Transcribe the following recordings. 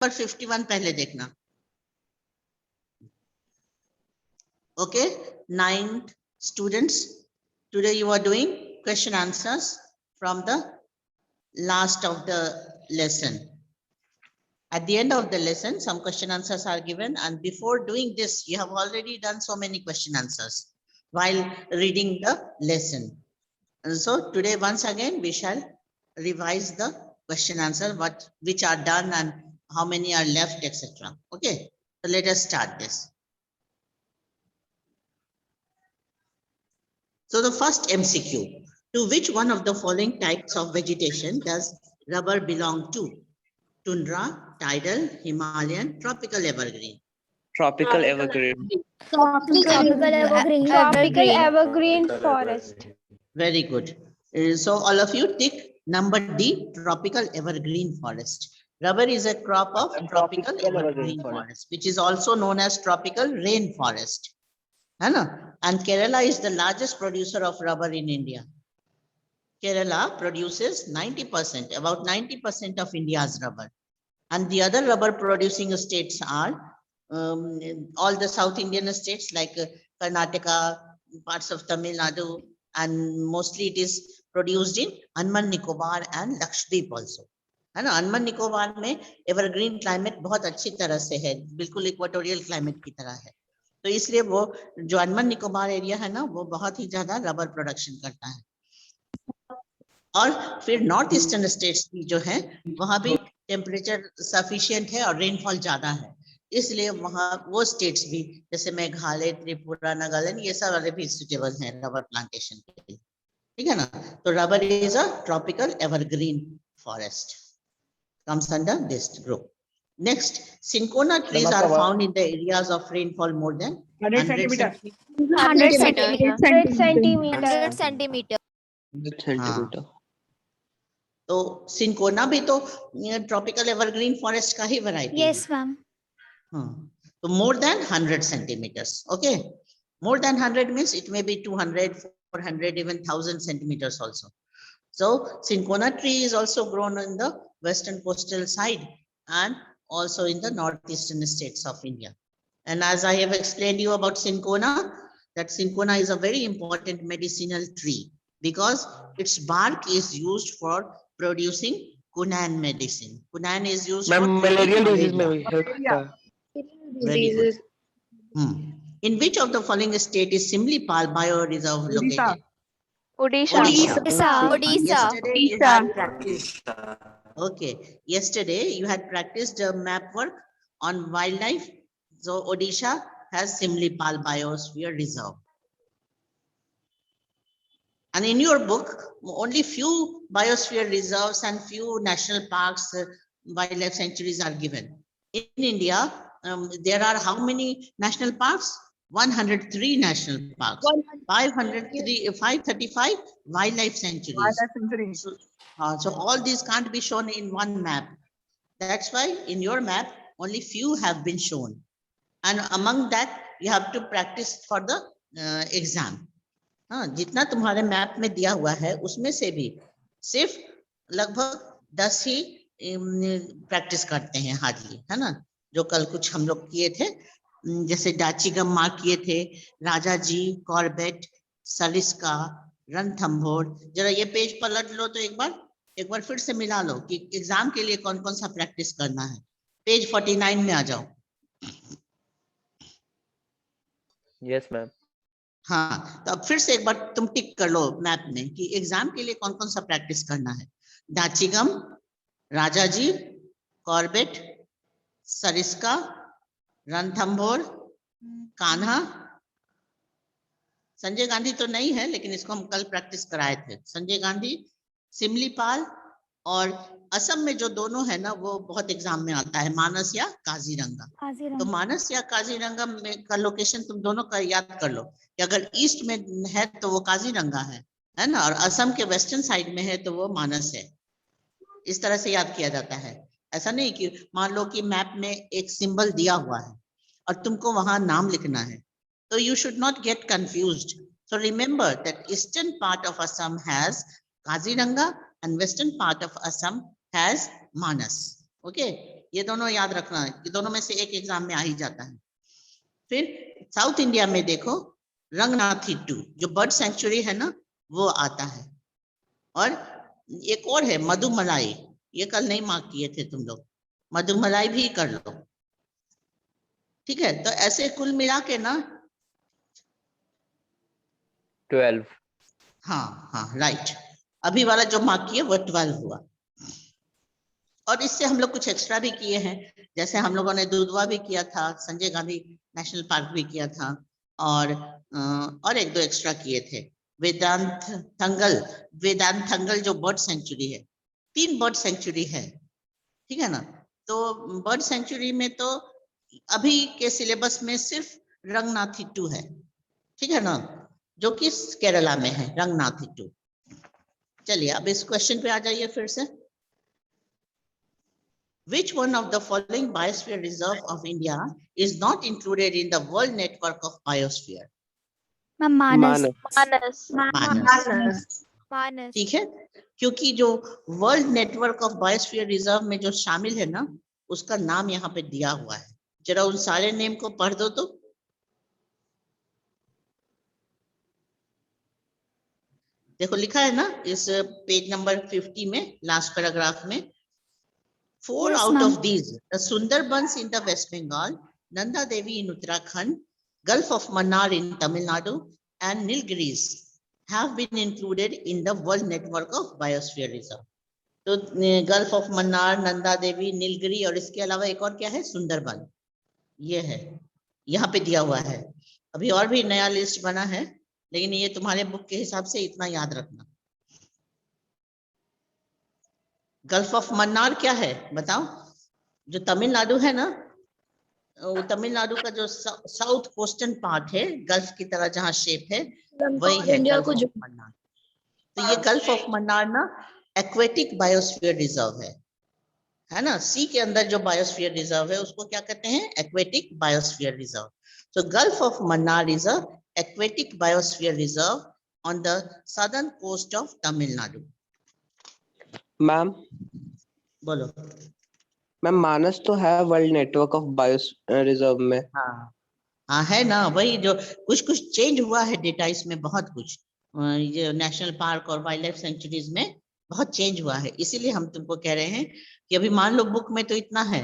पर 51 पहले देखना. Okay, 9th students, today you are doing question answers from the last of the lesson. At the end of the lesson, some question answers are given, and before doing this, you have already done so many question answers while reading the lesson. And so today, once again, we shall revise the question answer, which are done and how many are left, etc. Okay, so let us start this. So the first MCQ, to which one of the following types of vegetation does rubber belong to? Tundra, tidal, Himalayan, tropical evergreen. Tropical evergreen. Tropical evergreen. Tropical evergreen forest. Very good. So all of you tick number D, tropical evergreen forest. Rubber is a crop of tropical evergreen forest, which is also known as tropical rainforest. And Kerala is the largest producer of rubber in India. Kerala produces 90%, about 90% of India's rubber. And the other rubber producing states are all the South Indian states like Karnataka, parts of Tamil Nadu, and mostly it is produced in Andaman Nicobar and Lakshadweep also. है ना, अंडमान निकोबार में evergreen climate बहुत अच्छी तरह से है, बिल्कुल equatorial climate की तरह है, तो इसलिए वो जो अंडमान निकोबार एरिया है ना, वो बहुत ही ज्यादा रबर प्रोडक्शन करता है. और फिर नॉर्थ ईस्टर्न स्टेट्स भी जो है वहां भी टेम्परेचर सफिशिएंट है और रेनफॉल ज्यादा है, इसलिए वहां वो स्टेट्स भी जैसे मेघालय, त्रिपुरा, नागालैंड, ये सब वाले भी सुटेबल हैं रबर प्लांटेशन के लिए. ठीक है ना, तो rubber is a tropical evergreen forest, comes under this group. Next, cinchona trees are found in the areas of rainfall more than 100 centimeters. 100 centimeters. 100 centimeters. Centimeter. तो सिंकोना भी तो ट्रॉपिकल एवरग्रीन फॉरेस्ट का ही वैरायटी है. Yes, ma'am. तो more than 100 centimeters. Okay, more than 100 means it may be 200, 400, even 1000 centimeters also. So cinchona tree is also grown in the western coastal side and also in the northeastern states of India. And as I have explained you about cinchona, that cinchona is a very important medicinal tree because its bark is used for producing Quinine medicine. Quinine is used for Malarial disease में भी help malaria. Very good. In which of the following state is Simlipal bioreserve located? Odisha. Yesterday you had practiced. Okay, yesterday you had practiced map work on wildlife. So Odisha has Simlipal biosphere reserve. And in your book, only few biosphere reserves and few national parks, wildlife sanctuaries are given. In India, there are how many national parks? 103 national parks, 535 wildlife sanctuaries. So all these can't be shown in one map. That's why in your map, only few have been shown. And among that, you have to practice for the exam. हाँ, जितना तुम्हारे map में दिया हुआ है उसमें से भी सिर्फ लगभग 10 ही प्रैक्टिस करते हैं हार्डली, है ना. जो कल कुछ हम लोग किए थे, जैसे डाचीगम मार्क किए थे, राजा जी, कॉर्बेट, सरिस्का, रणथंभौर. जरा ये पेज पलट लो तो एक बार फिर से मिला लो कि एग्जाम के लिए कौन कौन सा प्रैक्टिस करना है. पेज 49 में आ जाओ. Yes, ma'am. हाँ, तो अब फिर से एक बार तुम टिक कर लो मैप में कि एग्जाम के लिए कौन कौन सा प्रैक्टिस करना है. डाचीगम, राजाजी, कॉर्बेट, सरिस्का, रणथंभौर, कान्हा. संजय गांधी तो नहीं है, लेकिन इसको हम कल प्रैक्टिस कराए थे. संजय गांधी, सिमलीपाल, और असम में जो दोनों है ना वो बहुत एग्जाम में आता है, मानस या काजीरंगा. तो मानस या काजीरंगा में का लोकेशन तुम दोनों का याद कर लो कि अगर ईस्ट में है तो वो काजीरंगा है ना, और असम के वेस्टर्न साइड में है तो वो मानस है. इस तरह से याद किया जाता है. ऐसा नहीं कि मान लो कि मैप में एक सिंबल दिया हुआ है और तुमको वहां नाम लिखना है, तो you should not gate confused. So remember that eastern part of Assam has Kaziranga and western part of Assam has Manas. Okay, ये दोनों याद रखना है, ये दोनों में से एक एग्जाम में आ ही जाता है। फिर साउथ इंडिया में देखो रंगनाथिट्टू जो बर्ड सेंचुरी है ना वो आता है, और एक और है मधुमलाई, ये कल नहीं मार्क किए थे तुम लोग, मधुमलाई भी कर लो। ठीक है, तो ऐसे कुल मिला के ना 12। हाँ हाँ राइट, अभी वाला जो मार्क किए वो 12 हुआ। और इससे हम लोग कुछ एक्स्ट्रा भी किए हैं, जैसे हम लोगों ने दुधवा भी किया था, संजय गांधी नेशनल पार्क भी किया था, और एक दो एक्स्ट्रा किए थे। वेदांत थंगल जो बर्ड सेंचुरी है, 3 बर्ड सेंचुरी है, ठीक है ना। तो बर्ड सेंचुरी में तो अभी के सिलेबस में सिर्फ रंगनाथिट्टू है, ठीक है ना, जो कि केरला में है रंगनाथिट्टू। चलिए अब इस क्वेश्चन पे आ जाइए फिर से। Which one of the following biosphere reserve of India is not included in the World Network of Biosphere? Ma'am Manas. Manas. Manas, Manas. ठीक है, क्योंकि जो world network of biosphere reserve में जो शामिल है ना उसका नाम यहाँ पे दिया हुआ है। जरा उन सारे नेम को पढ़ दो तो। देखो लिखा है ना इस पेज नंबर 50 में लास्ट पैराग्राफ में, 4 Yes, out ma'am. of these, the Sundarbans in the West Bengal, Nanda Devi in Uttarakhand, Gulf of Mannar in Tamil Nadu, and Nilgiris have been included in the World Network of Biosphere Reserve. तो Gulf of Mannar, Nanda Devi, Nilgiri और इसके अलावा एक और क्या है, सुंदरबन, ये है यहाँ पे दिया हुआ है। अभी और भी नया लिस्ट बना है, लेकिन ये तुम्हारे बुक के हिसाब से इतना याद रखना। गल्फ ऑफ मन्नार क्या है बताओ, जो तमिलनाडु है ना, वो तमिलनाडु का जो साउथ कोस्टर्न पार्ट है, गल्फ की तरह जहाँ शेप है, वही है गल्फ ऑफ मन्नार। तो ये गल्फ ऑफ मन्नार ना एक्वेटिक बायोस्फीयर रिजर्व है ना, सी के अंदर जो बायोस्फीयर रिजर्व है उसको क्या कहते हैं, एक्वेटिक बायोस्फीयर रिजर्व। तो Gulf of Mannar is a aquatic biosphere reserve on the southern coast of Tamil Nadu. Ma'am बोलो। मैम मानस तो है world network of bio reserve में। हाँ हाँ है ना, वही जो कुछ चेंज हुआ है डेटा इसमें, बहुत कुछ ये नेशनल पार्क और वाइल्ड लाइफ सेंचुरीज में बहुत चेंज हुआ है, इसीलिए हम तुमको कह रहे हैं कि अभी मान लो बुक में तो इतना है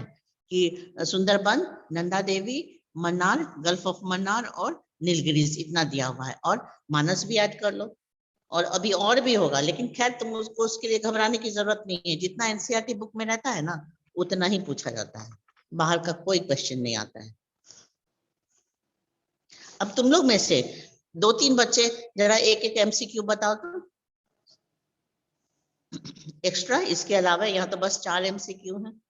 कि सुंदरबन, नंदा देवी, मन्नार, गल्फ ऑफ मन्नार और नीलगिरीज इतना दिया हुआ है, और मानस भी ऐड कर लो, और अभी और भी होगा, लेकिन खैर तुम उसको उसके लिए घबराने की जरूरत नहीं है। जितना एनसीईआरटी बुक में रहता है ना उतना ही पूछा जाता है, बाहर का कोई क्वेश्चन नहीं आता है। अब तुम लोग में से 2-3 बच्चे जरा एक एमसीक्यू बताओ तो एक्स्ट्रा, इसके अलावा यहाँ तो बस 4 एमसीक्यू हैं।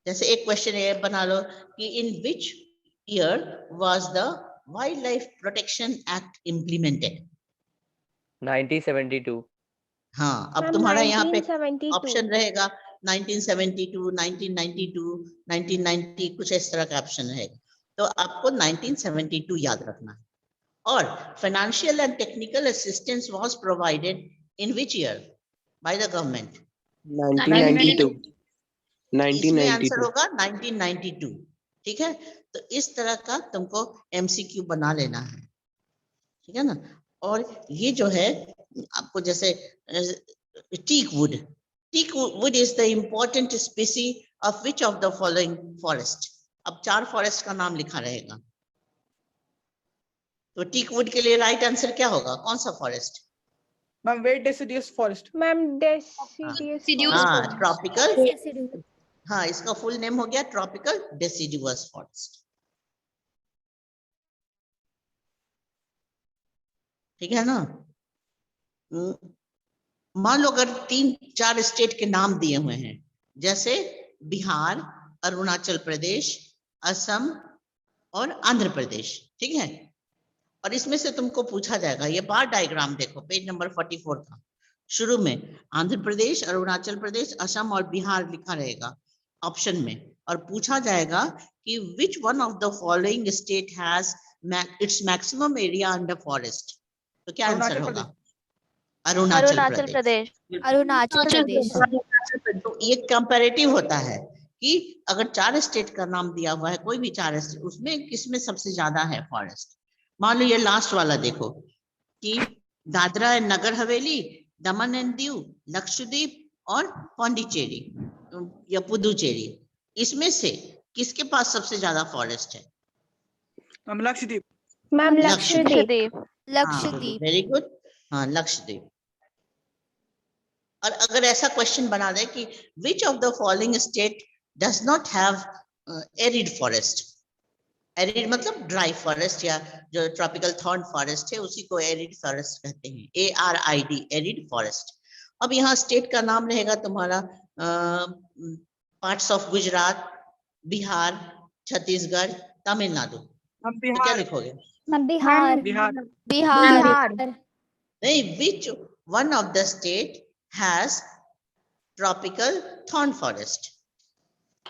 जैसे एक क्वेश्चन ये बना लो कि in which year was the wild life protection act implemented. 1972। हाँ, अब Ma'am, तुम्हारा यहाँ पे 1972. ऑप्शन रहेगा 1972, 1992, 1990, कुछ इस तरह का ऑप्शन रहेगा, तो आपको 1972 याद रखना है। और financial and technical assistance was provided in which year by the government. 1992। इसमें आंसर 1992। होगा 1992, ठीक है। तो इस तरह का तुमको एमसीक्यू बना लेना है, ठीक है ना। और ये जो है आपको जैसे teak wood is the important species of which of the following forest. अब 4 फॉरेस्ट का नाम लिखा रहेगा, तो टीक वुड के लिए राइट आंसर क्या होगा, कौन सा forest? Ma'am, very deciduous forest. Ma'am, deciduous हाँ forest. ट्रॉपिकल, हाँ इसका फुल नेम हो गया ट्रॉपिकल डेसिडुअस फॉरेस्ट, ठीक है ना। मान लो अगर 3-4 स्टेट के नाम दिए हुए हैं, जैसे बिहार, अरुणाचल प्रदेश, असम और आंध्र प्रदेश, ठीक है, और इसमें से तुमको पूछा जाएगा, ये बार डायग्राम देखो पेज नंबर 44 का, शुरू में आंध्र प्रदेश, अरुणाचल प्रदेश, असम और बिहार लिखा रहेगा ऑप्शन में, और पूछा जाएगा कि which one of the following state has its maximum area under forest, तो क्या आंसर अरुणाचल होगा? अरुणाचल अरुणाचल प्रदेश। प्रदेश। अरुणाचल प्रदेश। तो ये कंपैरेटिव होता है कि अगर 4 स्टेट का नाम दिया हुआ है, कोई भी 4 स्टेट, उसमें किसमें सबसे ज्यादा है फॉरेस्ट। मान लो ये लास्ट वाला देखो कि Dadra and Nagar Haveli, Daman and Diu, Lakshadweep और पौंडीचेरी या पुदुचेरी, इसमें से किसके पास सबसे ज्यादा फॉरेस्ट है? Ma'am Lakshadweep. Ma'am Lakshadweep. Lakshadweep. Lakshadweep. Very good. हाँ, लक्षद्वीप। और अगर ऐसा क्वेश्चन बना दे कि विच of the following state does not have arid forest, arid मतलब ड्राई फॉरेस्ट या जो ट्रॉपिकल थॉर्न फॉरेस्ट है उसी को एरिड फॉरेस्ट कहते हैं, ARID, एरिड फॉरेस्ट। अब यहाँ स्टेट का नाम रहेगा तुम्हारा parts of Gujarat, Bihar, Chhattisgarh, Tamil Nadu. Ma'am तो क्या बिहार। लिखोगे? मैम बिहार। बिहार। बिहार। नहीं, which one of the state has tropical thorn forest?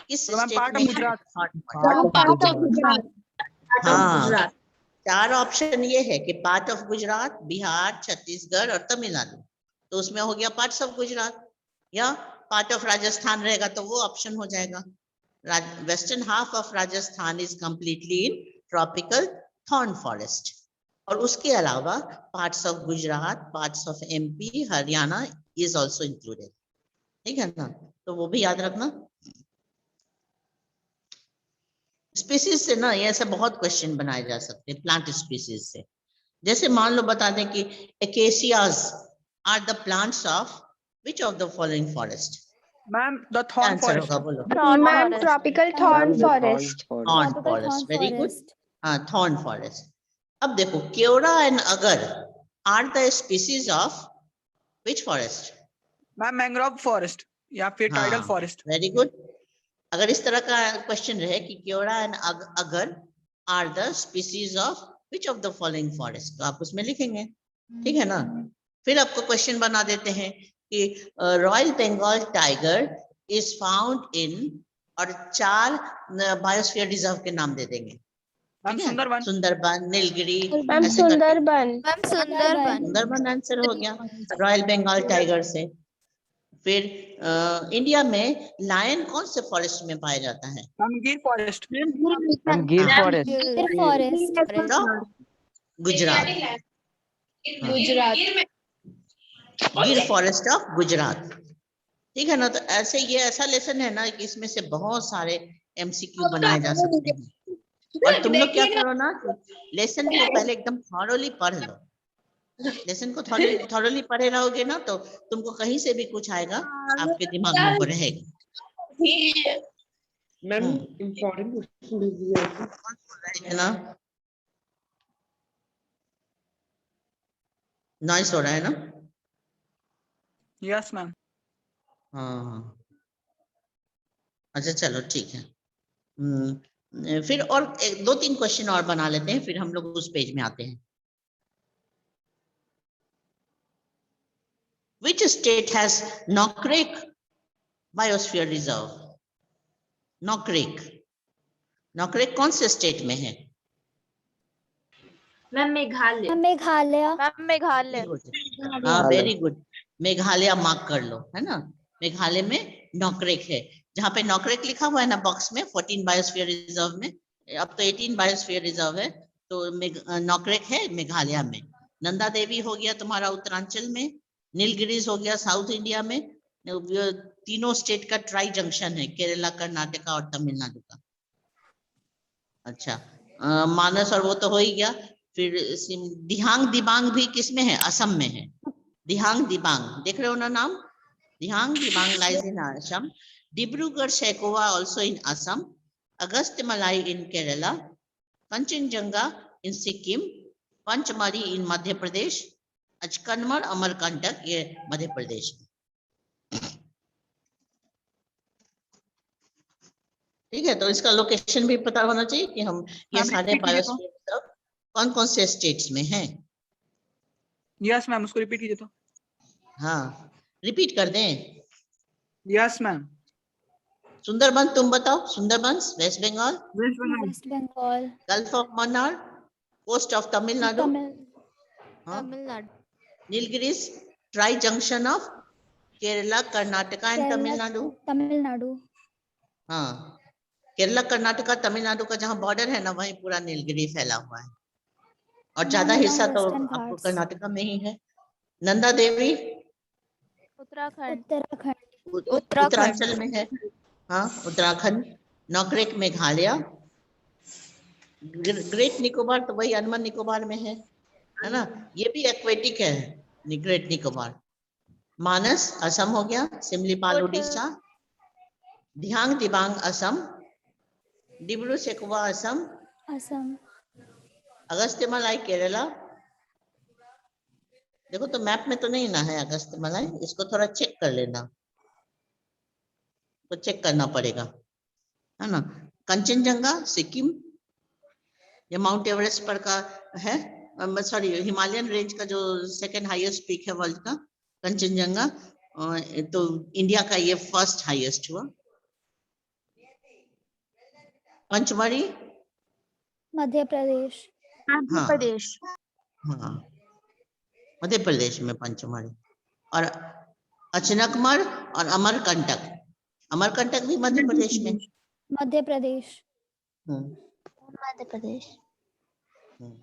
किस तो मैम स्टेट पार्ट में ऑफ है गुजरात। Thorn forest? हाँ, गुजरात। 4 ऑप्शन ये है कि पार्ट ऑफ गुजरात, बिहार, छत्तीसगढ़ और तमिलनाडु। तो उसमें हो गया पार्ट्स ऑफ गुजरात, या पार्ट ऑफ राजस्थान रहेगा तो वो ऑप्शन हो जाएगा। Western half of Rajasthan is completely in tropical thorn forest. और उसके अलावा parts of Gujarat, parts of MP, Haryana is also included. ठीक है ना, तो वो भी याद रखना। स्पीसीज से ना ये ऐसे बहुत क्वेश्चन बनाए जा सकते हैं, प्लांट स्पीसीज से। जैसे मान लो बता दें कि acacias are the plants of which of the following forest? Ma'am the क्या थॉर्न आंसर फॉरेस्ट। होगा बोलो? Ma'am tropical thorn forest. Thorn forest, very good. हाँ, थॉर्न फॉरेस्ट। अब देखो, केवड़ा एंड अगर are the species of which forest? Ma'am mangrove forest या फिर टाइडल फॉरेस्ट। Very good. अगर इस तरह का क्वेश्चन रहे कि केवड़ा एंड अगर are the species of which of the following forest, तो आप उसमें लिखेंगे। ठीक है ना। फिर आपको क्वेश्चन बना देते हैं कि royal Bengal tiger is found in, और 4 बायोस्फीयर रिजर्व के नाम दे देंगे। मैम ठीक है, सुंदरबन। सुंदरबन, नीलगिरी, मैम ऐसे करके। सुंदरबन। मैम सुंदरबन। सुंदरबन आंसर हो गया रॉयल बंगाल टाइगर से। फिर इंडिया में लायन कौन से फॉरेस्ट में पाया जाता है? मैम गिर फॉरेस्ट। मैम गिर हाँ, फॉरेस्ट। गिर फॉरेस्ट। गुजरात। गुजरात। गिर फॉरेस्ट ऑफ गुजरात। ठीक है ना। तो ऐसे ये ऐसा लेसन है ना कि इसमें से बहुत सारे MCQ बनाए जा सकते हैं। और तुम लोग क्या करो ना, लेसन को पहले एकदम थॉरोली पढ़ लो। लेसन को थॉरोली पढ़े रहोगे ना तो तुमको कहीं से भी कुछ आएगा आपके दिमाग में वो रहेगा। मैम इम्पोर्टेंट क्वेश्चन है ना। नॉइस हो रहा है ना। Yes ma'am. हाँ, अच्छा चलो ठीक है। फिर और 2-3 क्वेश्चन और बना लेते हैं, फिर हम लोग उस पेज में आते हैं। Which state has Nokrek Biosphere Reserve? Nokrek, Nokrek कौन से स्टेट में है? मैम मेघालय। मेघालय। मैम मेघालय। हाँ, वेरी गुड। मेघालय मार्क कर लो, है ना। मेघालय में नॉकरेक है। जहाँ पे नॉकरेक लिखा हुआ है ना बॉक्स में 14 बायोस्फीयर रिजर्व में, अब तो 18 बायोस्फीयर रिजर्व है, तो नॉकरेक है मेघालय में। नंदा देवी हो गया तुम्हारा उत्तरांचल में, नीलगिरीज हो गया साउथ इंडिया में। तीनों स्टेट का ट्राई जंक्शन है, केरला, कर्नाटका और तमिलनाडु का। अच्छा, मानस और वो तो हो ही गया। फिर दिहांग दिबांग भी किसमें है? असम में है। दिहांग दिबांग देख रहे हो ना नाम? Dihang Dibang lies in Assam. Dibrugarh Saikhowa also in Assam. Agasthyamalai in Kerala. Kanchenjunga इन सिक्किम। पंचमढ़ी इन मध्य प्रदेश। अचकनमर अमरकंटक ये मध्य प्रदेश। ठीक है, तो इसका लोकेशन भी पता होना चाहिए कि हम ये सारे बायोस्फीयर कौन कौन से स्टेट्स में हैं। यस मैम, उसको रिपीट कीजिए तो। हाँ, रिपीट कर दें। Yes ma'am. सुंदरबन तुम बताओ। Sundarban West Bengal. West Bengal. Gulf of Mannar, coast of Tamil Nadu. Tamil Nadu. Nilgiris tri junction of Kerala, Karnataka and Kerala, Tamil Nadu. Tamil Nadu. हाँ, केरला, कर्नाटका, तमिलनाडु का जहाँ बॉर्डर है ना, वहीं पूरा नीलगिरी फैला हुआ है, और ज्यादा Ma'am, हिस्सा along तो Western आपको Ghats. कर्नाटका में ही है। नंदा देवी Uttarakhand. उत्तरांचल में है। हाँ, उत्तराखंड। नौकरेक मेघालय। ग्रेट निकोबार तो वही अंडमान निकोबार में है ना, ये भी एक्वेटिक है, ग्रेट निकोबार। मानस असम हो गया, सिमलीपाल उड़ीसा, धियांग दिबांग असम, डिब्रू सेखोवा असम, Assam. अगस्त्यमलाई केरला। देखो तो मैप में तो नहीं ना है अगस्त्यमलाई, इसको थोड़ा चेक कर लेना, तो चेक करना पड़ेगा, है ना। कंचनजंगा सिक्किम, ये माउंट एवरेस्ट पर का है, सॉरी हिमालयन रेंज का जो सेकंड हाईएस्ट पीक है वर्ल्ड का, कंचनजंगा। तो इंडिया का ये फर्स्ट हाईएस्ट हुआ। Pachmarhi, Madhya Pradesh. हाँ हाँ, मध्य प्रदेश में पंचमढ़ी। और अचनकमर और अमरकंटक, अमरकंटक भी मध्य प्रदेश में। Madhya Pradesh. हम्म, मध्य प्रदेश। हम्म।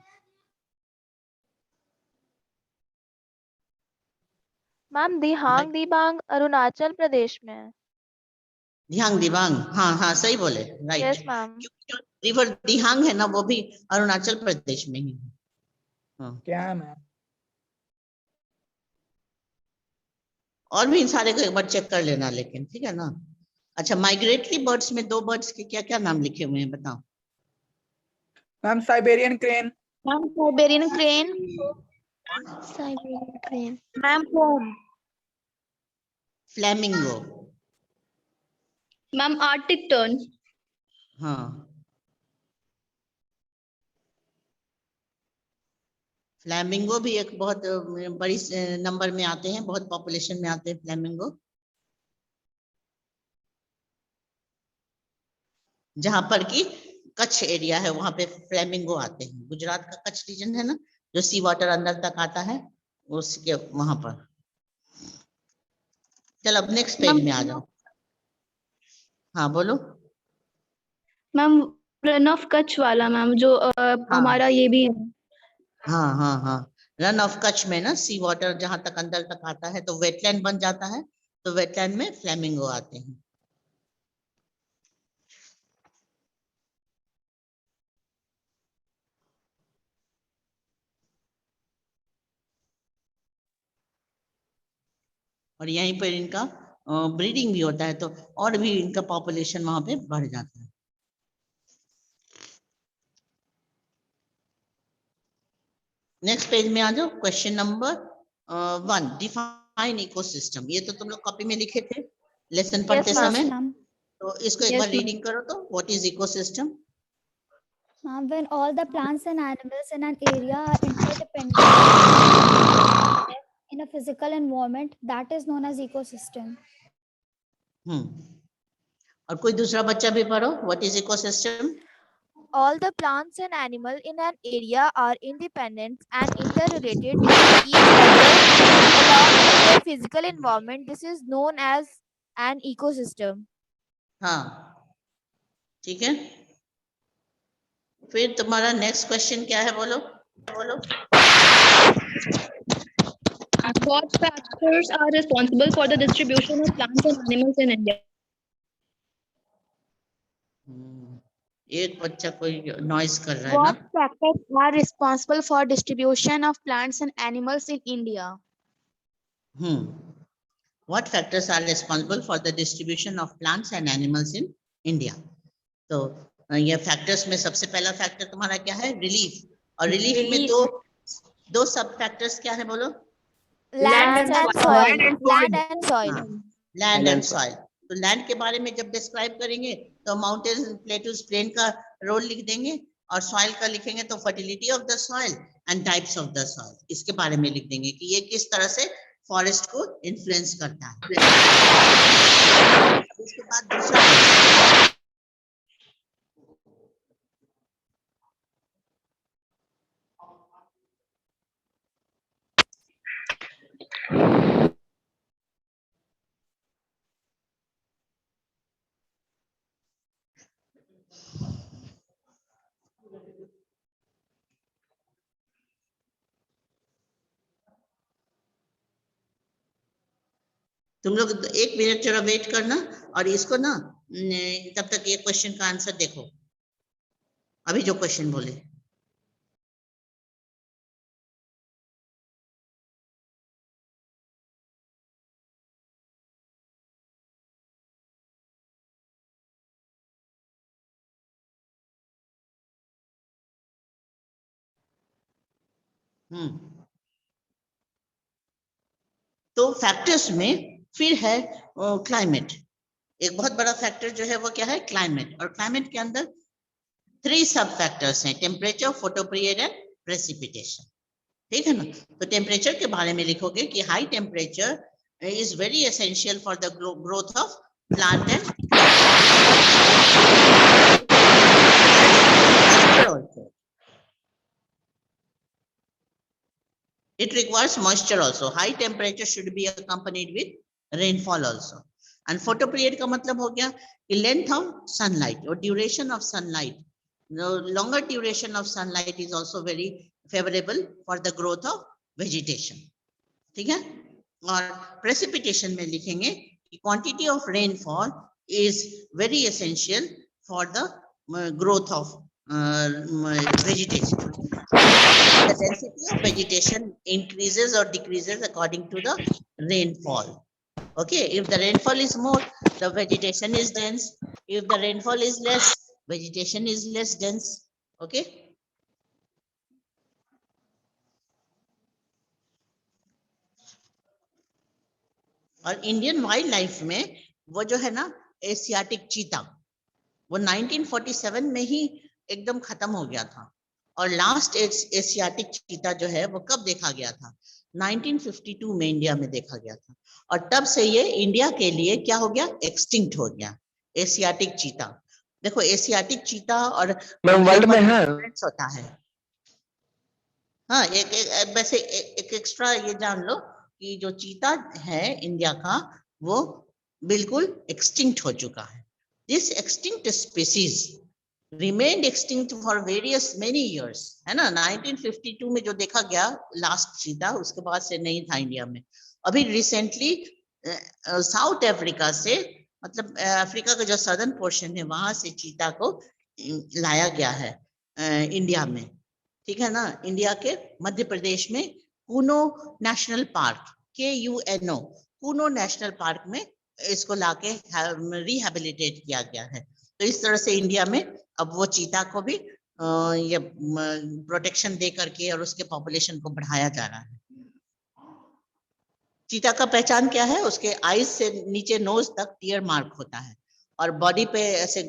मैम दिहांग दिबांग अरुणाचल प्रदेश में है। दिहांग दिबांग, हाँ हाँ सही बोले, राइट। Yes ma'am. रिवर दिहांग है ना, वो भी अरुणाचल प्रदेश में ही है। हाँ, क्या है मैम? और भी इन सारे को एक बार चेक कर लेना लेकिन, ठीक है ना। अच्छा, माइग्रेटरी बर्ड्स में दो बर्ड्स के क्या क्या नाम लिखे हुए हैं बताओ। Ma'am Siberian crane. Ma'am Siberian crane. Siberian crane. Ma'am home. Flamingo. Ma'am Arctic turn. हाँ, फ्लैमिंगो भी एक बहुत बड़ी नंबर में आते हैं, बहुत पॉपुलेशन में आते हैं फ्लैमिंगो। जहां पर कि कच्छ एरिया है वहां पे फ्लैमिंगो आते हैं। गुजरात का कच्छ रीजन है ना, जो सी वाटर अंदर तक आता है, उसके वहां पर। चल अब नेक्स्ट पेज में आ जाओ। हाँ बोलो। मैम रन ऑफ कच्छ वाला मैम, जो हमारा ये भी है। हाँ हाँ हाँ, रन ऑफ कच्छ में ना सी वाटर जहां तक अंदर तक आता है तो वेटलैंड बन जाता है, तो वेटलैंड में फ्लैमिंगो आते हैं। और यहीं पर इनका ब्रीडिंग भी होता है, तो और भी इनका पॉपुलेशन वहां पे बढ़ जाता है। नेक्स्ट पेज में आ जाओ। Question number 1, define ecosystem. ये तो तुम लोग कॉपी में लिखे थे लेसन पढ़ते ma'am. समय, Ma'am. तो इसको एक Yes, बार ma'am. रीडिंग करो तो। What is ecosystem? Ma'am, when all the plants and animals in an area are interdependent in a physical environment, that is known as ecosystem. और कोई दूसरा बच्चा भी पढ़ो। What is ecosystem? All the plants and animals in an area are independent and interrelated with each other along with their physical environment. This is known as an ecosystem. हाँ, ठीक है। फिर तुम्हारा नेक्स्ट क्वेश्चन क्या है, बोलो बोलो। What factors are responsible for the distribution of plants and animals in India? एक बच्चा कोई नॉइस कर रहा है What ना। factors are responsible for distribution of plants and animals in India? What factors are responsible for the distribution of plants and animals in India? तो ये factors में सबसे पहला फैक्टर तुम्हारा क्या है? रिलीफ। और रिलीफ में दो सब फैक्टर्स क्या है बोलो? Land and soil. Land and soil. Land and soil. तो लैंड के बारे में जब डिस्क्राइब करेंगे तो माउंटेन, प्लेटूज, प्लेन का रोल लिख देंगे, और सॉइल का लिखेंगे तो fertility of the soil and types of the soil, इसके बारे में लिख देंगे कि ये किस तरह से फॉरेस्ट को इन्फ्लुएंस करता है। उसके बाद दूसरा तुम लोग 1 मिनट जरा वेट करना और इसको ना तब तक ये क्वेश्चन का आंसर देखो, अभी जो क्वेश्चन बोले। तो फैक्टर्स में फिर है क्लाइमेट। एक बहुत बड़ा फैक्टर जो है वो क्या है, क्लाइमेट। और क्लाइमेट के अंदर 3 सब फैक्टर्स हैं, temperature, photo period and precipitation. ठीक है ना। तो टेम्परेचर के बारे में लिखोगे कि high temperature is very essential for the growth of plant and it requires moisture also. High temperature should be accompanied with rainfall also. And photoperiod का मतलब हो गया कि length of sunlight or duration of sunlight. The longer duration of sunlight is also very favorable for the growth of vegetation. ठीक है। और precipitation में लिखेंगे कि quantity of rainfall is very essential for the growth of vegetation. The density of vegetation increases or decreases according to the rainfall. Okay, if the rainfall is more, the vegetation is dense. If the rainfall is less, vegetation is less dense. Okay. और Indian wild life में वो जो है ना Asiatic cheetah, वो 1947 में ही एकदम खत्म हो गया था। और लास्ट एशियाटिक चीता जो है वो कब देखा गया था, 1952 में इंडिया में देखा गया था। और तब से ये इंडिया के लिए क्या हो गया, एक्सटिंक्ट हो गया एशियाटिक चीता। देखो एशियाटिक चीता और वर्ल्ड में है होता है। हाँ, एक वैसे एक एक्स्ट्रा ये जान लो कि जो चीता है इंडिया का वो बिल्कुल एक्सटिंक्ट हो चुका है। This extinct species remained extinct for various many years, है ना। 1952 में जो देखा गया लास्ट चीता, उसके बाद से नहीं था इंडिया में। अभी रिसेंटली साउथ अफ्रीका से, मतलब अफ्रीका का जो सदर्न पोर्शन है वहां से चीता को लाया गया है इंडिया में। ठीक है ना। इंडिया के मध्य प्रदेश में Kuno national park, KUNO, Kuno national park में इसको लाके रिहेबिलिटेट किया गया है। तो इस तरह से इंडिया में अब वो चीता को भी ये प्रोटेक्शन दे करके और उसके पॉपुलेशन को बढ़ाया जा रहा है। चीता का पहचान क्या है, उसके आईज से नीचे नोज तक टीयर मार्क होता है और बॉडी पे ऐसे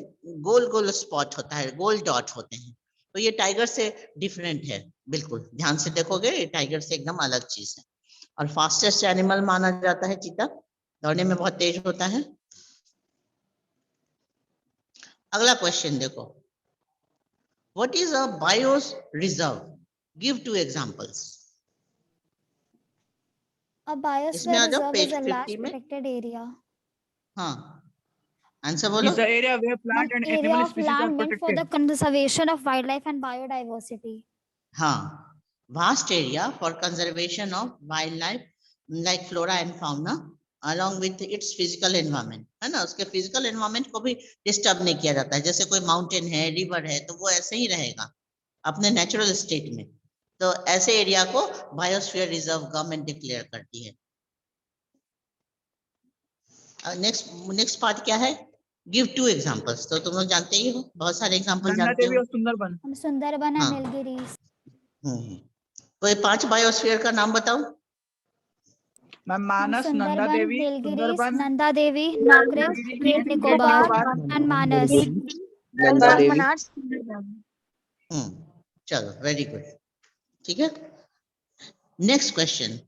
गोल गोल स्पॉट होता है, गोल डॉट होते हैं। तो ये टाइगर से डिफरेंट है, बिल्कुल ध्यान से देखोगे ये टाइगर से एकदम अलग चीज है। और फास्टेस्ट एनिमल माना जाता है चीता, दौड़ने में बहुत तेज होता है। अगला क्वेश्चन देखो, what is a BIOS reserve? Give 2 examples. A इसमें आ biosphere जाओ reserve page is a large 50 में। protected area. हाँ, आंसर बोलो। Is the area where plant and An area animal of species are land meant for the protected. conservation of wildlife and biodiversity. हाँ, vast area for conservation of wildlife like flora and fauna along with its physical environment, है ना। उसके physical environment को भी disturb नहीं किया जाता है। जैसे कोई माउंटेन है, रिवर है, तो वो ऐसे ही रहेगा अपने नेचुरल स्टेट में। तो ऐसे एरिया को बायोस्फीयर रिजर्व गवर्नमेंट डिक्लेयर करती है। नेक्स्ट पार्ट क्या है, गिव 2 एग्जांपल्स। तो तुम लोग जानते ही हो, बहुत सारे एग्जांपल Nanda जानते Devi हो। और सुंदरबन। हम सुंदरबन हाँ। and Nilgiris. कोई 5 बायोस्फीयर का नाम बताओ। मैम हम Manas, Nanda Sundarban, Devi, Nilgiris, Sundarban, Nanda Devi, Nokrek, great Nicobar and Manas. Nanda Devi. Manass. चलो, वेरी गुड। ठीक है। Next question,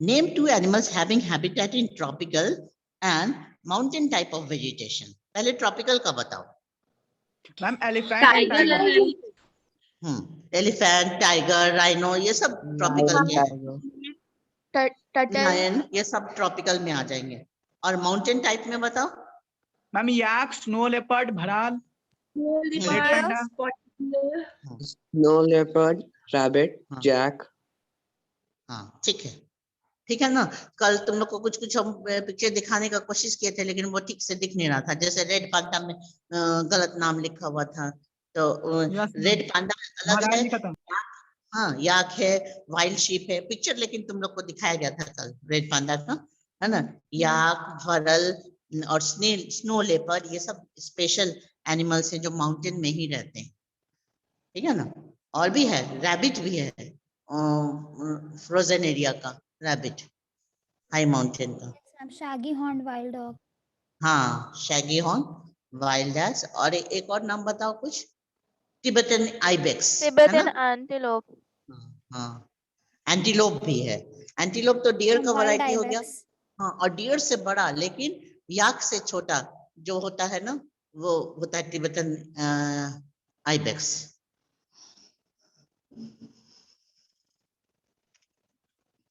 name 2 animals having habitat in tropical and mountain type of vegetation. पहले ट्रॉपिकल का बताओ। Ma'am elephant and tiger. Elephant, tiger, rhino, ये सब ट्रॉपिकल के हैं। Turtle. लायन, ये सब ट्रॉपिकल में आ जाएंगे। और माउंटेन टाइप में बताओ। Ma'am yak, snow leopard, bharal, red panda. Snow leopard, rabbit, jack. हाँ, ठीक है। ठीक है ना। कल तुम लोग को कुछ कुछ हम पिक्चर दिखाने का कोशिश किए थे, लेकिन वो ठीक से दिख नहीं रहा था। जैसे रेड पांडा में गलत नाम लिखा हुआ था, तो रेड पांडा अलग महाराज है, लिखा था। हाँ याक है, वाइल्ड शीप है पिक्चर, लेकिन तुम लोग को दिखाया गया था कल रेड पांडा का, है ना। याक, भरल और स्नो लेपर्ड, ये सब स्पेशल एनिमल्स हैं जो माउंटेन में ही रहते हैं, ठीक है ना। और भी है, रैबिट भी है, फ्रोजन एरिया का रैबिट, हाई माउंटेन का। Shaggy horn wild dog. हाँ, शैगी हॉर्न वाइल्ड एस, और एक और नाम बताओ कुछ। तिब्बतन आइबेक्स, है ना। Tibetan antelope. हाँ, एंटीलोप भी है। एंटीलोप तो डियर का वाइल्ड वैरायटी हो गया। आइबेक्स। हाँ, और डियर से बड़ा लेकिन याक से छोटा जो होता है ना, वो होता है तिब्बतन आइबेक्स।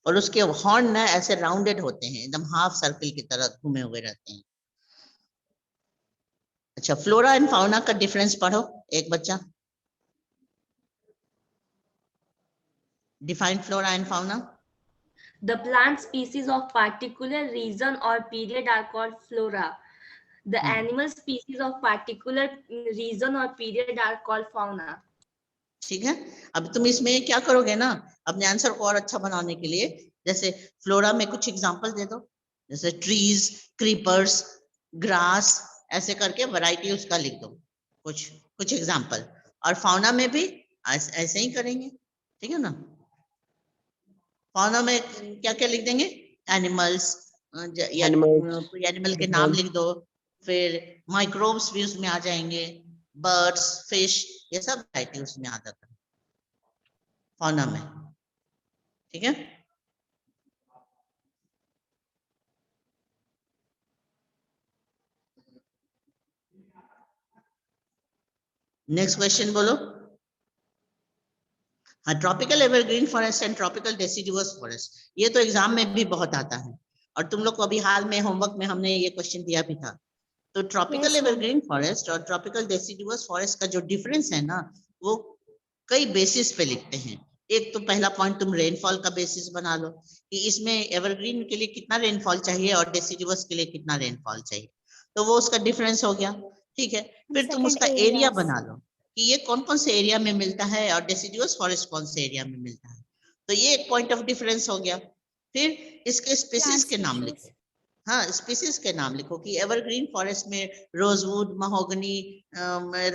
और उसके हॉर्न ना ऐसे राउंडेड होते हैं, एकदम हाफ सर्कल की तरह घूमे हुए रहते हैं। अच्छा, फ्लोरा एंड फाउना का डिफरेंस पढ़ो एक बच्चा। Define flora and fauna. The plant species of particular region or period are called flora. The animal species of particular region or period are called fauna. ठीक है, अब तुम इसमें क्या करोगे ना, अपने आंसर को और अच्छा बनाने के लिए, जैसे फ्लोरा में कुछ एग्जांपल दे दो, जैसे ट्रीज, क्रीपर्स, ग्रास, ऐसे करके वैरायटी उसका लिख दो, कुछ कुछ एग्जांपल। और फाउना में भी ऐसे ही करेंगे, ठीक है ना। फाउना में क्या क्या लिख देंगे, एनिमल्स, या Animals, कोई एनिमल के नाम लिख दो, फिर माइक्रोब्स भी उसमें आ जाएंगे, बर्ड्स, फिश, ये सब वैरायटी उसमें आ जाता है फाउना में, ठीक है। नेक्स्ट क्वेश्चन बोलो। हाँ, tropical evergreen forest and tropical deciduous forest, ये तो एग्जाम में भी बहुत आता है, और तुम लोग को अभी हाल में होमवर्क में हमने ये क्वेश्चन दिया भी था। तो tropical Yes, ma'am. Evergreen forest और ट्रॉपिकल डेसिडुअस फॉरेस्ट का जो डिफरेंस है ना, वो कई बेसिस पे लिखते हैं। एक तो पहला पॉइंट तुम रेनफॉल का बेसिस बना लो, कि इसमें एवरग्रीन के लिए कितना रेनफॉल चाहिए और डेसिडुअस के लिए कितना रेनफॉल चाहिए, तो वो उसका डिफरेंस हो गया, ठीक है। फिर तुम Second, उसका एरिया areas. बना लो कि ये कौन कौन से एरिया में मिलता है और डेसिडुअस फॉरेस्ट कौन से एरिया में मिलता है, तो ये एक पॉइंट ऑफ डिफरेंस हो गया। फिर इसके स्पीसीज Plant के नाम species. लिखो, हाँ स्पीसीज के नाम लिखो, कि एवरग्रीन फॉरेस्ट में रोजवुड, महोगनी,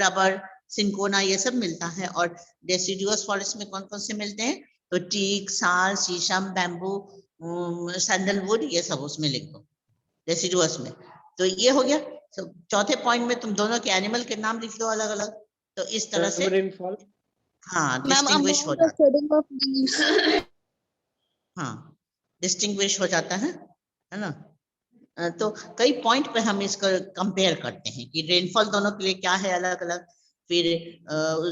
रबर, सिंकोना, ये सब मिलता है, और डेसिडुअस फॉरेस्ट में कौन कौन से मिलते हैं, तो टीक, साल, शीशम, बैम्बू, सैंडलवुड, ये सब उसमें लिख दो डेसिडुअस में। तो ये हो गया। तो चौथे पॉइंट में तुम दोनों के एनिमल के नाम लिख दो अलग अलग, तो इस तरह से rainfall. हाँ Ma'am, डिस्टिंग्विश हो amount of जाता shedding of leaves. है, हाँ डिस्टिंग्विश हो जाता है ना। तो कई पॉइंट पे हम इसको कंपेयर करते हैं कि रेनफॉल दोनों के लिए क्या है अलग अलग, फिर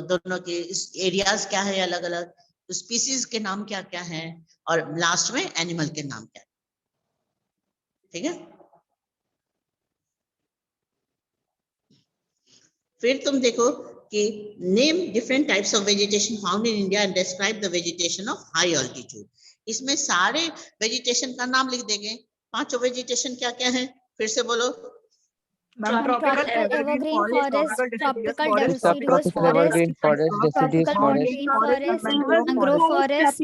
दोनों के एरियाज क्या है अलग अलग, स्पीसीज के नाम क्या क्या हैं, और लास्ट में एनिमल के नाम क्या, ठीक है। फिर तुम देखो कि name different types of vegetation found in India and describe the vegetation of high altitude. इसमें सारे वेजिटेशन का नाम लिख देंगे। पांचों वेजिटेशन क्या क्या है, फिर से बोलो। Ma'am, Tropical evergreen forest, tropical deciduous Subtropical forest, evergreen forest, deciduous tropical forest, mountain forest, mangrove mangrove forest,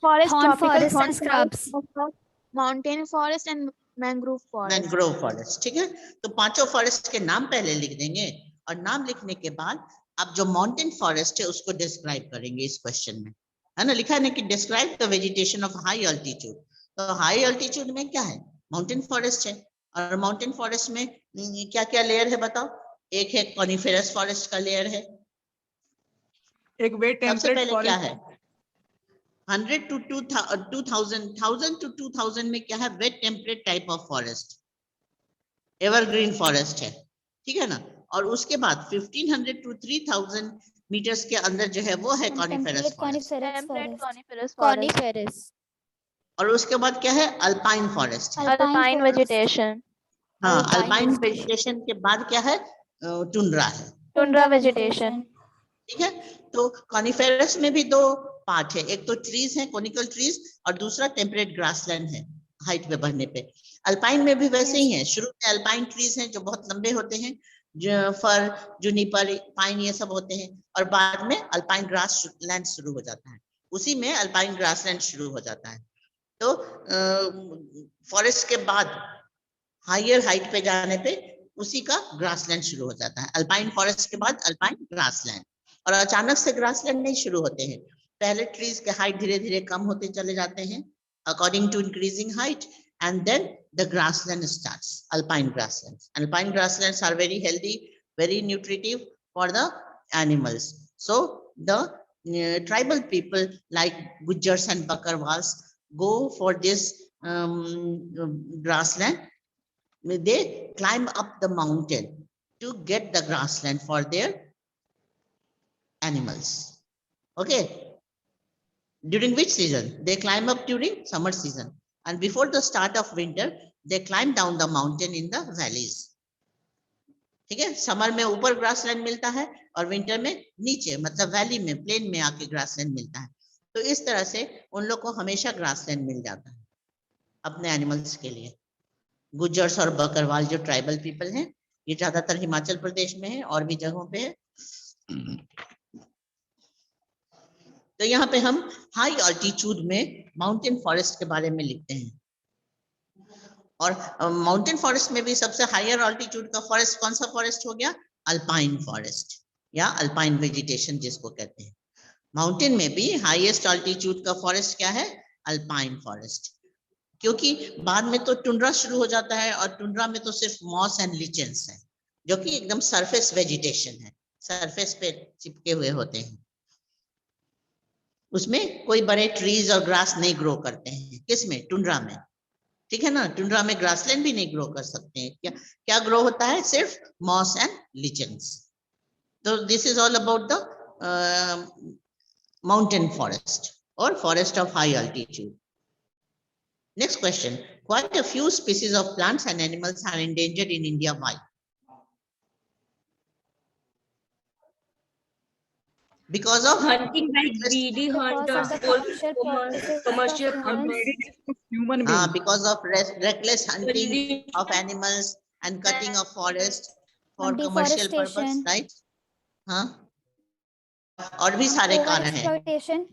Forest, thorn tropical forest thorn and scrubs. forest, mountain forest and mangrove forest. Mangrove forest, ठीक है। तो पांचों forest के नाम पहले लिख देंगे, और नाम लिखने के बाद अब जो माउंटेन फॉरेस्ट है उसको डिस्क्राइब करेंगे इस क्वेश्चन में, है ना। लिखा है ना कि describe the vegetation of high altitude, तो हाई ऑल्टीट्यूड में क्या है, माउंटेन फॉरेस्ट है। और माउंटेन फॉरेस्ट में क्या क्या लेयर है बताओ। एक है कॉनिफेरस फॉरेस्ट का लेयर है, एक वेट सबसे टेम्परेट पहले क्या फॉरेस्ट। है 100 to 2000 1000 to 2000 में क्या है, wet temperate type of forest, evergreen forest है, ठीक है ना। और उसके बाद 1500 to 3000 मीटर्स के अंदर जो है वो है coniferous Temperate forest, coniferous Temperate forest. coniferous forest. Coniferous. और उसके बाद क्या है, अल्पाइन फॉरेस्ट है। Alpine forest. vegetation. हाँ, alpine अल्पाइन vegetation. वेजिटेशन के बाद क्या है, टुंड्रा है, Tundra vegetation. ठीक है। तो कॉनिफेरस में भी दो पार्ट है, एक तो ट्रीज है, कोनिकल ट्रीज, और दूसरा टेम्परेट ग्रासलैंड है हाइट पे बढ़ने पे। अल्पाइन में भी वैसे ही है, शुरू में अल्पाइन ट्रीज हैं जो बहुत लंबे होते हैं, जो फर, जूनिपर, पाइन ये सब होते हैं, और बाद में अल्पाइन ग्रासलैंड शुरू हो जाता है, उसी में अल्पाइन ग्रासलैंड शुरू हो जाता है। तो फॉरेस्ट के बाद हायर हाइट पे जाने पे उसी का ग्रासलैंड शुरू हो जाता है। अल्पाइन फॉरेस्ट के बाद अल्पाइन ग्रासलैंड, और अचानक से ग्रासलैंड नहीं शुरू होते हैं, पहले ट्रीज के हाइट धीरे धीरे कम होते चले जाते हैं according to increasing height, and then the grassland starts, alpine grasslands. Alpine grasslands are very healthy, very nutritive for the animals. So the tribal people like Gujjars and Bakarwals go for this grassland. They climb up the mountain to get the grassland for their animals. Okay. During which season? They climb up during summer season. And before the start of winter, they climb down the mountain in the valleys. ठीक है, summer में ऊपर grassland मिलता है और winter में नीचे मतलब वैली में, प्लेन में आके ग्रासलैंड मिलता है। तो इस तरह से उन लोग को हमेशा ग्रासलैंड मिल जाता है अपने एनिमल्स के लिए। गुज्जर्स और बकरवाल जो ट्राइबल पीपल हैं, ये ज्यादातर हिमाचल प्रदेश में है और भी जगहों पे है। तो यहाँ पे हम हाई ऑल्टीट्यूड में माउंटेन फॉरेस्ट के बारे में लिखते हैं, और माउंटेन फॉरेस्ट में भी सबसे हायर ऑल्टीट्यूड का फॉरेस्ट कौन सा फॉरेस्ट हो गया? अल्पाइन फॉरेस्ट या अल्पाइन वेजिटेशन जिसको कहते हैं। माउंटेन में भी हाईएस्ट ऑल्टीट्यूड का फॉरेस्ट क्या है? अल्पाइन फॉरेस्ट, क्योंकि बाद में तो टुंड्रा शुरू हो जाता है, और टुंड्रा में तो सिर्फ मॉस एंड लिचेंस है जो कि एकदम सरफेस वेजिटेशन है, सरफेस पे चिपके हुए होते हैं, उसमें कोई बड़े ट्रीज और ग्रास नहीं ग्रो करते हैं। किसमें? टुंड्रा में, ठीक है ना। टुंड्रा में ग्रासलैंड भी नहीं ग्रो कर सकते हैं। क्या क्या ग्रो होता है? सिर्फ मॉस एंड लिचेंस। तो this is all about the mountain forest और forest of high altitude. Next question, quite a few species of plants and animals are endangered in India, why? Because of hunting like greedy hunters, commercial hunters, human beings. because of reckless hunting of animals and cutting of forest for commercial purpose, Deforestation. right? हाँ, और भी सारे कारण हैं। Overexploitation.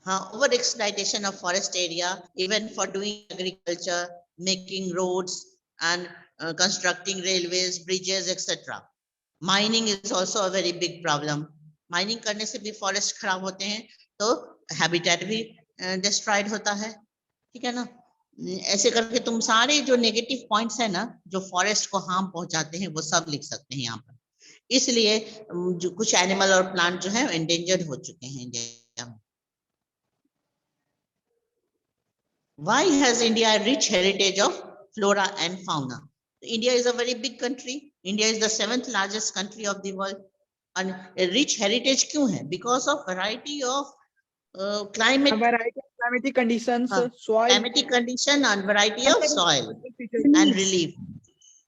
हाँ, over exploitation of forest area, even for doing agriculture, making roads and constructing railways, bridges, etc. Mining is also a very big problem. Mining करने से भी फॉरेस्ट खराब होते हैं, तो हैबिटेट भी डिस्ट्रॉयड होता है, ठीक है ना। ऐसे करके तुम सारे जो नेगेटिव पॉइंट्स है ना, जो फॉरेस्ट को हार्म पहुंचाते हैं, वो सब लिख सकते हैं यहाँ पर। इसलिए जो कुछ एनिमल और प्लांट जो है एंडेंजर्ड हो चुके हैं इंडिया में। Why has India a rich heritage of flora and fauna? India is a very big country. India is the 7th largest country of the world. And a rich heritage क्यों है? Because of variety of climate, variety of climatic conditions, soil, climatic condition and variety of soil and relief,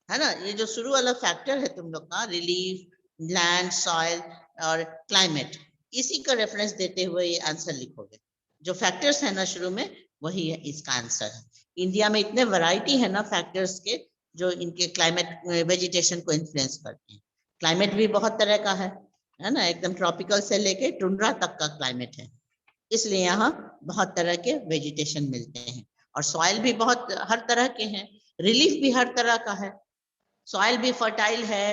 है ना। ये जो शुरू वाला factor है तुम लोग का, रिलीफ, लैंड, सॉइल और क्लाइमेट, इसी का रेफरेंस देते हुए ये आंसर लिखोगे। जो फैक्टर्स है ना शुरू में, वही है इसका आंसर है। इंडिया में इतने वैरायटी है ना फैक्टर्स के, जो इनके क्लाइमेट वेजिटेशन को इन्फ्लुएंस करते हैं। क्लाइमेट भी बहुत तरह का है ना, एकदम ट्रॉपिकल से लेके टुंड्रा तक का क्लाइमेट है, इसलिए यहाँ बहुत तरह के वेजिटेशन मिलते हैं। और सॉइल भी बहुत हर तरह के हैं, रिलीफ भी हर तरह का है, सॉइल भी फर्टाइल है,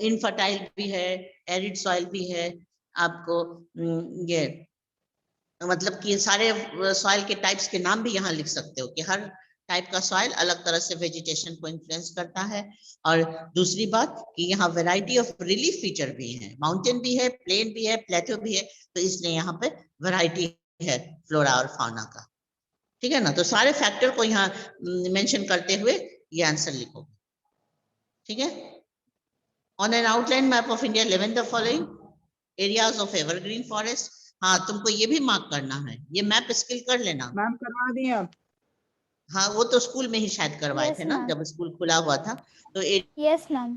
इनफर्टाइल भी है, एरिड सॉइल भी है। आपको ये मतलब कि सारे सॉइल के टाइप्स के नाम भी यहाँ लिख सकते हो कि हर टाइप का सॉइल अलग तरह से वेजिटेशन को इन्फ्लुएंस करता है। और दूसरी बात कि यहाँ वैरायटी ऑफ रिलीफ फीचर भी है, माउंटेन भी है, प्लेन भी है, प्लेटो भी है, तो इसलिए यहाँ पे वैरायटी है फ्लोरा और फाउना का, ठीक है ना। तो सारे फैक्टर को यहाँ मेंशन करते हुए ये आंसर लिखो, ठीक है। On an outline map of India 11 the following areas of evergreen forest. हाँ, तुमको ये भी मार्क करना है, ये मैप स्किल कर लेना। मैम करवा दिए आप? हाँ, वो तो स्कूल में ही शायद करवाए थे ना, जब स्कूल खुला हुआ था तो Yes, ma'am.